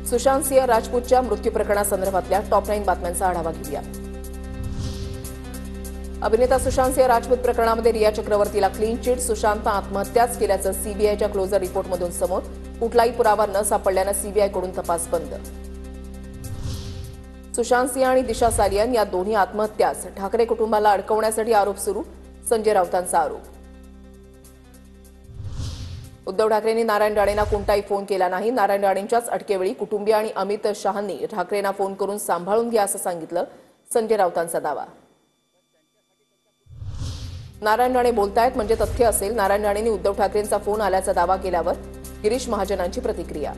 सुशांत सिंह राजपूतच्या मृत्यू प्रकरणासंदर्भातल्या टॉप 9 बातम्यांचा आढावा घेऊया। अभिनेता सुशांत सिंह राजपूत प्रकरणामध्ये रिया चक्रवर्तीला क्लीन चिट। सुशांतनं आत्महत्याच केल्याचं सीबीआयच्या क्लोजर रिपोर्टमधून समोर। कुठलाही पुरावा न सापडल्यानं सीबीआयकडून तपास बंद। सुशांत सिंह आणि दिशा सालियन या दोन्ही आत्महत्याच ठाकरे कुटुंबाला अडकवण्यासाठी आरोप सुरू। संजय राऊतांचा आरोप। उद्धव ठाकरेंनी नारायण राणेंना कोणताही फोन केला नाही। नारायण राणेंच्याच अटकेवेळी कुटुंबीय आणि अमित शहांनी ठाकरेंना फोन करून सांभाळून घ्या असं सांगितलं। संजय राऊतांचा दावा। नारायण राणे बोलतायत म्हणजे तथ्य असेल। नारायण राणेंनी उद्धव ठाकरेंचा फोन आल्याचा दावा केल्यावर गिरीश महाजनांची प्रतिक्रिया।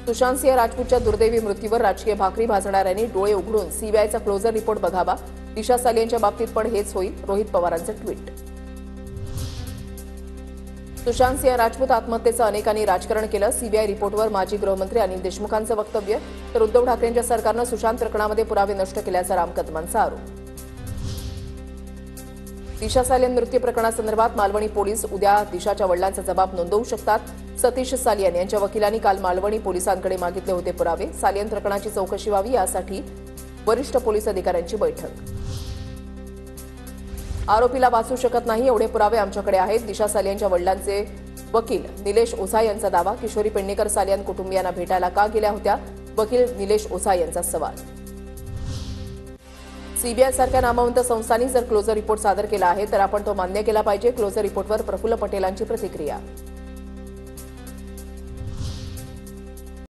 सुशांत सिंह राजपूतच्या दुर्दैवी मृत्यूवर राजकीय भाकरी भाजणाऱ्यांनी डोळे उघडून सीबीआयचा क्लोजर रिपोर्ट बघावा। दिशा सालियनच्या बाबतीत पण हेच होईल। रोहित पवारांचं ट्विट। सुशांत सिंह राजपूत आत्महत्येचं अनेकांनी राजकारण केलं। सीबीआय रिपोर्टवर माजी गृहमंत्री अनिल देशमुखांचं वक्तव्य, तर उद्धव ठाकरेंच्या सरकारनं सुशांत प्रकरणामध्ये पुरावे नष्ट केल्याचा राम कदमांचा आरोप। दिशा सालियन मृत्यू प्रकरणासंदर्भात मालवणी पोलीस उद्या दिशाच्या वडिलांचा जबाब नोंदवू शकतात। सतीश सालियन यांच्या वकिलांनी काल मालवणी पोलिसांकडे मागितले होते पुरावे। सालियन प्रकरणाची चौकशी व्हावी यासाठी वरिष्ठ पोलीस अधिकाऱ्यांची बैठक। आरोपीला वाचू शकत नाही एवढे पुरावे आमच्याकडे आहेत। दिशा सालियनच्या वडिलांचे वकील निलेश ओझा यांचा दावा। किशोरी पेडणेकर सालियन कुटुंबियांना भेटायला का गेल्या होत्या? वकील निलेश ओझा यांचा सवाल। सीबीआय सारख्या नामवंत संस्थांनी जर क्लोजर रिपोर्ट सादर केला आहे तर आपण तो मान्य केला पाहिजे। क्लोजर रिपोर्टवर प्रफुल्ल पटेलांची प्रतिक्रिया।